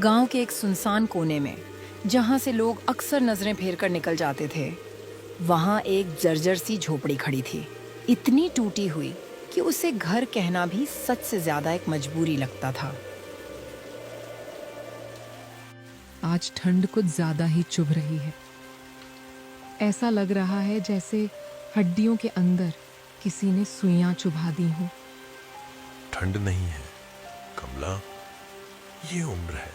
गांव के एक सुनसान कोने में, जहां से लोग अक्सर नजरें फेर कर निकल जाते थे, वहां एक जर्जर सी झोपड़ी खड़ी थी। इतनी टूटी हुई कि उसे घर कहना भी सच से ज्यादा एक मजबूरी लगता था। आज ठंड कुछ ज्यादा ही चुभ रही है। ऐसा लग रहा है जैसे हड्डियों के अंदर किसी ने सुइयां चुभा दी हो। ठंड नहीं है कमला, ये उम्र है।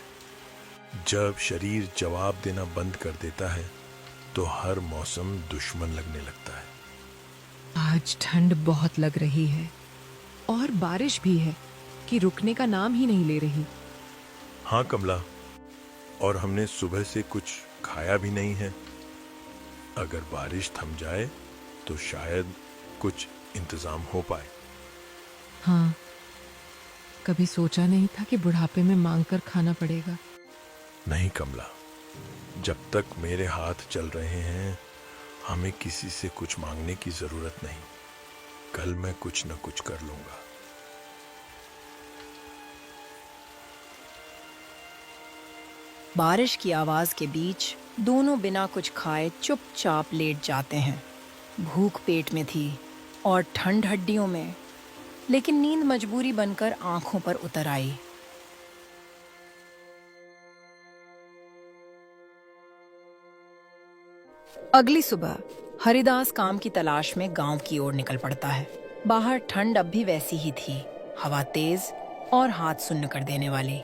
जब शरीर जवाब देना बंद कर देता है तो हर मौसम दुश्मन लगने लगता है। आज ठंड बहुत लग रही है और बारिश भी है कि रुकने का नाम ही नहीं ले रही। हाँ कमला, और हमने सुबह से कुछ खाया भी नहीं है। अगर बारिश थम जाए तो शायद कुछ इंतजाम हो पाए। हाँ, कभी सोचा नहीं था कि बुढ़ापे में मांग कर खाना पड़ेगा। नहीं कमला, जब तक मेरे हाथ चल रहे हैं हमें किसी से कुछ मांगने की जरूरत नहीं। कल मैं कुछ न कुछ कर लूंगा। बारिश की आवाज के बीच दोनों बिना कुछ खाए चुपचाप लेट जाते हैं। भूख पेट में थी और ठंड हड्डियों में, लेकिन नींद मजबूरी बनकर आंखों पर उतर आई। अगली सुबह हरिदास काम की तलाश में गांव की ओर निकल पड़ता है। बाहर ठंड अब भी वैसी ही थी, हवा तेज और हाथ सुन्न कर देने वाली।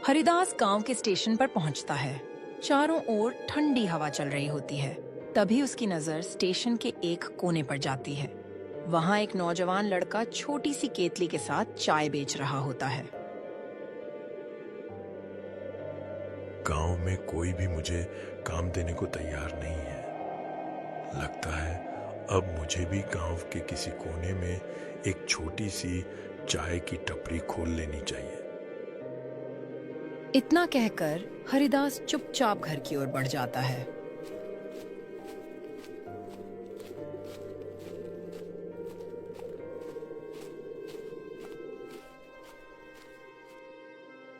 हरिदास गांव के स्टेशन पर पहुंचता है। चारों ओर ठंडी हवा चल रही होती है। तभी उसकी नजर स्टेशन के एक कोने पर जाती है। वहां एक नौजवान लड़का छोटी सी केतली के साथ चाय बेच रहा होता है। गांव में कोई भी मुझे काम देने को तैयार नहीं है। लगता है अब मुझे भी गांव के किसी कोने में एक छोटी सी चाय की टपरी खोल लेनी चाहिए। इतना कहकर हरिदास चुपचाप घर की ओर बढ़ जाता है।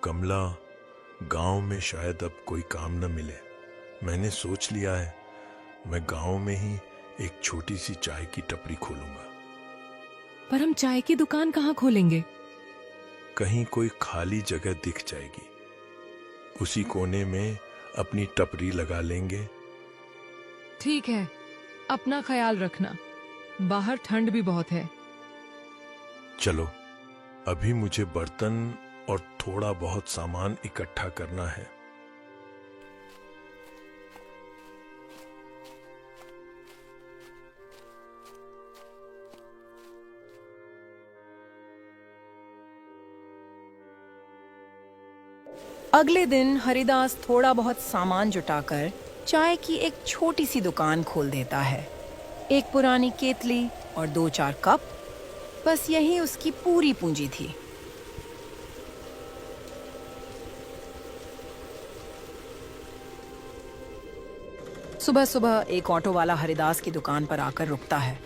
कमला, गांव में शायद अब कोई काम न मिले। मैंने सोच लिया है मैं गांव में ही एक छोटी सी चाय की टपरी खोलूंगा। पर हम चाय की दुकान कहाँ खोलेंगे? कहीं कोई खाली जगह दिख जाएगी, उसी कोने में अपनी टपरी लगा लेंगे। ठीक है, अपना ख्याल रखना। बाहर ठंड भी बहुत है। चलो, अभी मुझे बर्तन और थोड़ा बहुत सामान इकट्ठा करना है। अगले दिन हरिदास थोड़ा बहुत सामान जुटाकर चाय की एक छोटी सी दुकान खोल देता है। एक पुरानी केतली और 2-4 कप, बस यही उसकी पूरी पूंजी थी। सुबह सुबह एक ऑटो वाला हरिदास की दुकान पर आकर रुकता है।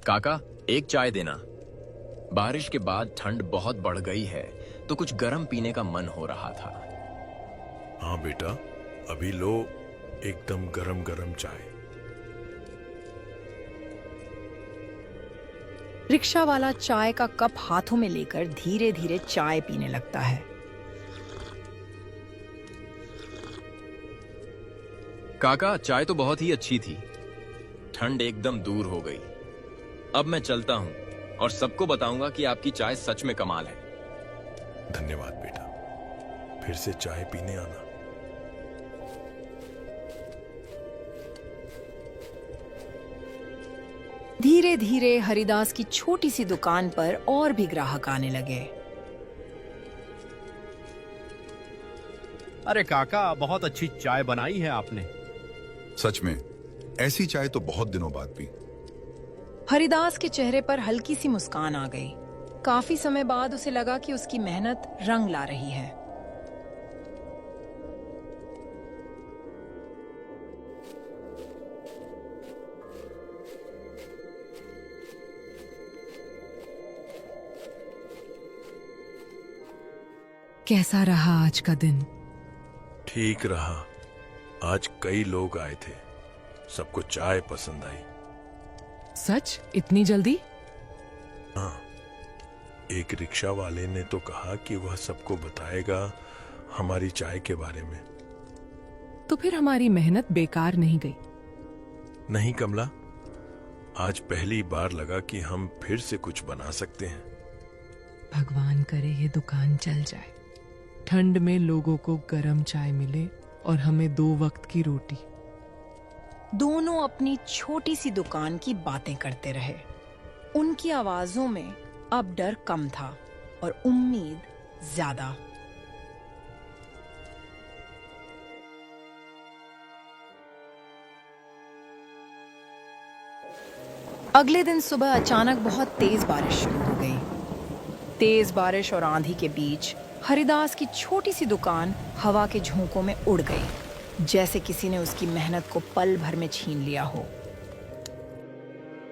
काका, एक चाय देना। बारिश के बाद ठंड बहुत बढ़ गई है तो कुछ गर्म पीने का मन हो रहा था। हाँ बेटा, अभी लो एकदम गरम गरम चाय। रिक्शा वाला चाय का कप हाथों में लेकर धीरे धीरे चाय पीने लगता है। काका, चाय तो बहुत ही अच्छी थी। ठंड एकदम दूर हो गई। अब मैं चलता हूँ और सबको बताऊंगा कि आपकी चाय सच में कमाल है। धन्यवाद बेटा, फिर से चाय पीने आना। धीरे धीरे हरिदास की छोटी सी दुकान पर और भी ग्राहक आने लगे। अरे काका, बहुत अच्छी चाय बनाई है आपने। सच में, ऐसी चाय तो बहुत दिनों बाद पी। हरिदास के चेहरे पर हल्की सी मुस्कान आ गई। काफी समय बाद उसे लगा कि उसकी मेहनत रंग ला रही है। कैसा रहा आज का दिन? ठीक रहा। आज कई लोग आए थे, सबको चाय पसंद आई। सच? इतनी जल्दी? हाँ, एक रिक्शा वाले ने तो कहा कि वह सबको बताएगा हमारी चाय के बारे में। तो फिर हमारी मेहनत बेकार नहीं गई। नहीं कमला, आज पहली बार लगा कि हम फिर से कुछ बना सकते हैं। भगवान करे ये दुकान चल जाए, ठंड में लोगों को गर्म चाय मिले और हमें 2 वक्त की रोटी। दोनों अपनी छोटी सी दुकान की बातें करते रहे। उनकी आवाजों में अब डर कम था और उम्मीद ज्यादा। अगले दिन सुबह अचानक बहुत तेज बारिश शुरू हो गई। तेज बारिश और आंधी के बीच हरिदास की छोटी सी दुकान हवा के झोंकों में उड़ गई, जैसे किसी ने उसकी मेहनत को पल भर में छीन लिया हो।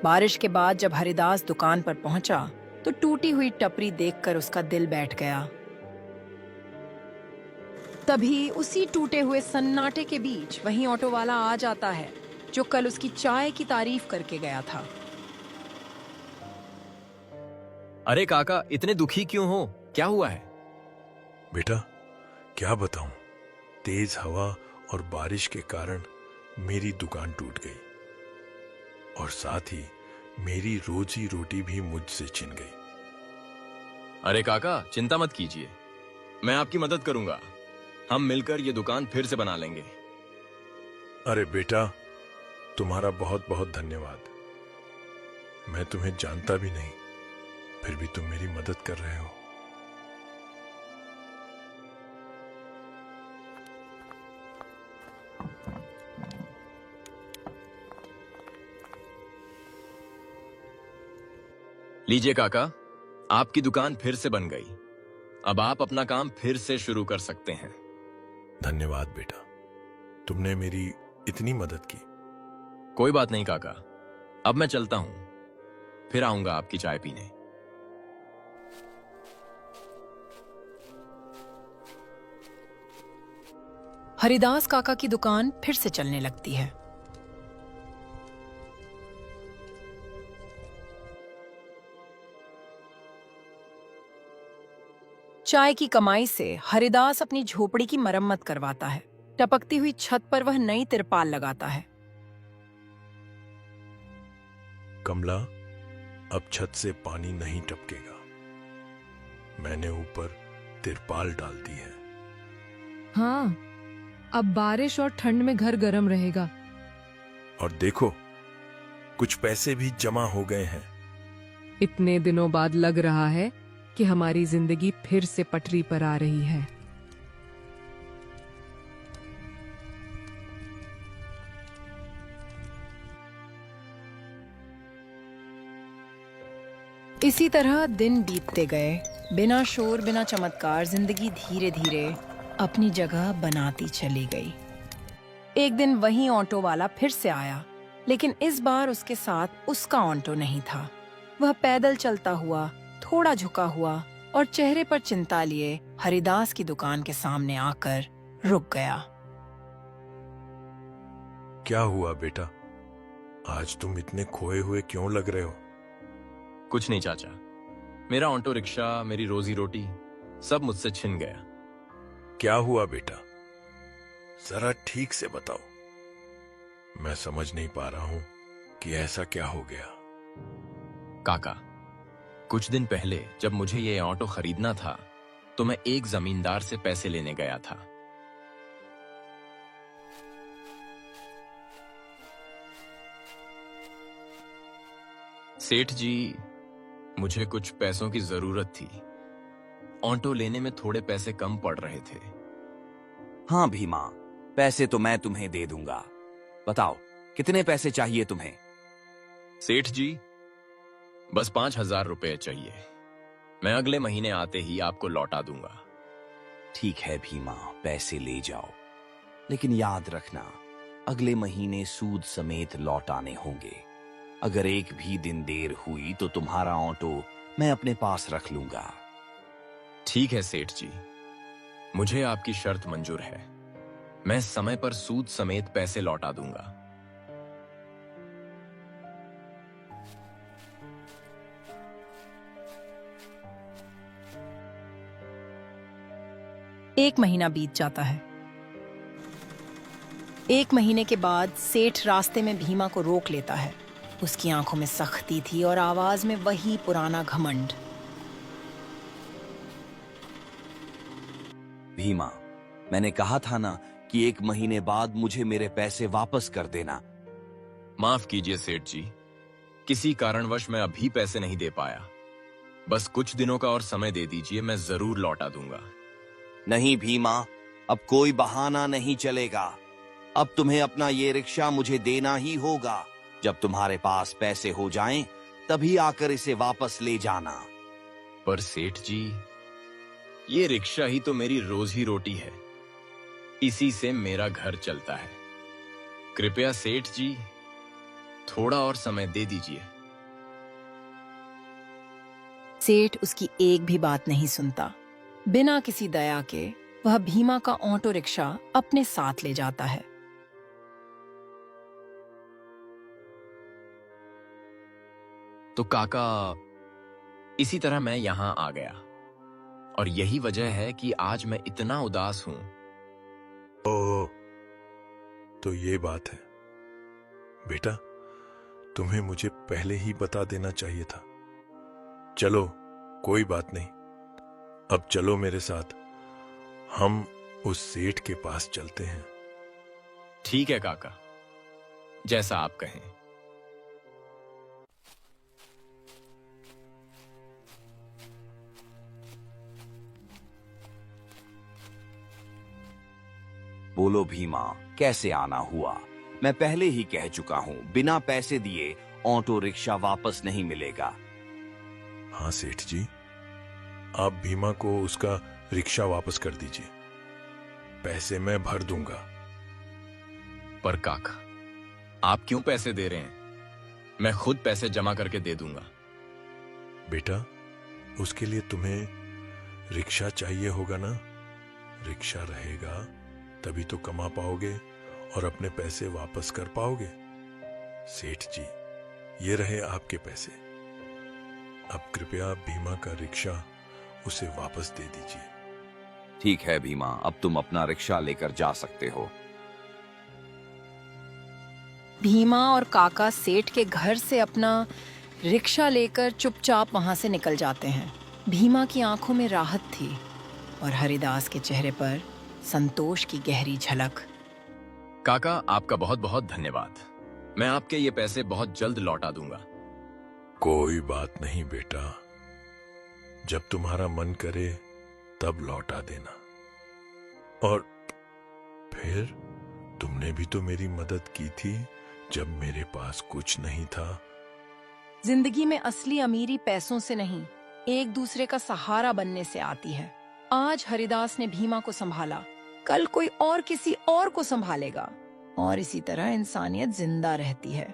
बारिश के बाद जब हरिदास दुकान पर पहुंचा तो टूटी हुई टपरी देखकर उसका दिल बैठ गया। तभी उसी टूटे हुए सन्नाटे के बीच वहीं ऑटो वाला आ जाता है जो कल उसकी चाय की तारीफ करके गया था। अरे काका, इतने दुखी क्यों हो? क्या हुआ है? बेटा, क्या बताऊं, तेज हवा और बारिश के कारण मेरी दुकान टूट गई और साथ ही मेरी रोजी रोटी भी मुझसे छिन गई। अरे काका, चिंता मत कीजिए, मैं आपकी मदद करूंगा। हम मिलकर ये दुकान फिर से बना लेंगे। अरे बेटा, तुम्हारा बहुत बहुत धन्यवाद। मैं तुम्हें जानता भी नहीं, फिर भी तुम मेरी मदद कर रहे हो। लीजिए काका, आपकी दुकान फिर से बन गई। अब आप अपना काम फिर से शुरू कर सकते हैं। धन्यवाद बेटा, तुमने मेरी इतनी मदद की। कोई बात नहीं काका, अब मैं चलता हूं, फिर आऊंगा आपकी चाय पीने। हरिदास काका की दुकान फिर से चलने लगती है। चाय की कमाई से हरिदास अपनी झोपड़ी की मरम्मत करवाता है। टपकती हुई छत पर वह नई तिरपाल लगाता है। कमला, अब छत से पानी नहीं टपकेगा। मैंने ऊपर तिरपाल डाल दी है। हाँ, अब बारिश और ठंड में घर गर्म रहेगा। और देखो, कुछ पैसे भी जमा हो गए हैं। इतने दिनों बाद लग रहा है कि हमारी जिंदगी फिर से पटरी पर आ रही है। इसी तरह दिन बीतते गए। बिना शोर बिना चमत्कार जिंदगी धीरे धीरे अपनी जगह बनाती चली गई। एक दिन वही ऑटो वाला फिर से आया, लेकिन इस बार उसके साथ उसका ऑटो नहीं था। वह पैदल चलता हुआ, थोड़ा झुका हुआ और चेहरे पर चिंता लिए हरिदास की दुकान के सामने आकर रुक गया। क्या हुआ बेटा, आज तुम इतने खोए हुए क्यों लग रहे हो? कुछ नहीं चाचा, मेरा ऑटो रिक्शा, मेरी रोजी रोटी सब मुझसे छिन गया। क्या हुआ बेटा, जरा ठीक से बताओ। मैं समझ नहीं पा रहा हूं कि ऐसा क्या हो गया। काका, कुछ दिन पहले जब मुझे ये ऑटो खरीदना था तो मैं एक जमींदार से पैसे लेने गया था। सेठ जी, मुझे कुछ पैसों की जरूरत थी। ऑटो लेने में थोड़े पैसे कम पड़ रहे थे। हाँ भीमा, पैसे तो मैं तुम्हें दे दूंगा। बताओ, कितने पैसे चाहिए तुम्हें? सेठ जी, बस 5,000 रुपए चाहिए। मैं अगले महीने आते ही आपको लौटा दूंगा। ठीक है भीमा, पैसे ले जाओ, लेकिन याद रखना, अगले महीने सूद समेत लौटाने होंगे। अगर एक भी दिन देर हुई तो तुम्हारा ऑटो मैं अपने पास रख लूंगा। ठीक है सेठ जी, मुझे आपकी शर्त मंजूर है। मैं समय पर सूद समेत पैसे लौटा दूंगा। एक महीना बीत जाता है। एक महीने के बाद सेठ रास्ते में भीमा को रोक लेता है। उसकी आंखों में सख्ती थी और आवाज में वही पुराना घमंड। भीमा, मैंने कहा था ना कि 1 महीने बाद मुझे मेरे पैसे वापस कर देना। माफ कीजिए सेठ जी, किसी कारणवश मैं अभी पैसे नहीं दे पाया। बस कुछ दिनों का और समय दे दीजिए, मैं जरूर लौटा दूंगा। नहीं भीमा, अब कोई बहाना नहीं चलेगा। अब तुम्हें अपना ये रिक्शा मुझे देना ही होगा। जब तुम्हारे पास पैसे हो जाएं, तभी आकर इसे वापस ले जाना। पर सेठ जी, ये रिक्शा ही तो मेरी रोजी रोटी है। इसी से मेरा घर चलता है। कृपया सेठ जी, थोड़ा और समय दे दीजिए। सेठ उसकी एक भी बात नहीं सुनता। बिना किसी दया के वह भीमा का ऑटो रिक्शा अपने साथ ले जाता है। तो काका, इसी तरह मैं यहां आ गया और यही वजह है कि आज मैं इतना उदास हूं। ओ, तो ये बात है। बेटा, तुम्हें मुझे पहले ही बता देना चाहिए था। चलो, कोई बात नहीं। अब चलो मेरे साथ, हम उस सेठ के पास चलते हैं। ठीक है काका, जैसा आप कहें। बोलो भीमा, कैसे आना हुआ? मैं पहले ही कह चुका हूं, बिना पैसे दिए ऑटो रिक्शा वापस नहीं मिलेगा। हाँ सेठ जी, आप भीमा को उसका रिक्शा वापस कर दीजिए। पैसे मैं भर दूंगा। पर काका, आप क्यों पैसे दे रहे हैं? मैं खुद पैसे जमा करके दे दूंगा। बेटा, उसके लिए तुम्हें रिक्शा चाहिए होगा ना। रिक्शा रहेगा तभी तो कमा पाओगे और अपने पैसे वापस कर पाओगे। सेठ जी, ये रहे आपके पैसे। अब कृपया भीमा का रिक्शा उसे वापस दे दीजिए। ठीक है भीमा, अब तुम अपना रिक्शा लेकर जा सकते हो। भीमा और काका सेठ के घर से अपना रिक्शा लेकर चुपचाप वहां से निकल जाते हैं। भीमा की आंखों में राहत थी और हरिदास के चेहरे पर संतोष की गहरी झलक। काका, आपका बहुत बहुत धन्यवाद। मैं आपके ये पैसे बहुत जल्द लौटा दूंगा। कोई बात नहीं बेटा, जब तुम्हारा मन करे तब लौटा देना। और फिर तुमने भी तो मेरी मदद की थी जब मेरे पास कुछ नहीं था। जिंदगी में असली अमीरी पैसों से नहीं, एक दूसरे का सहारा बनने से आती है। आज हरिदास ने भीमा को संभाला, कल कोई और किसी और को संभालेगा और इसी तरह इंसानियत जिंदा रहती है।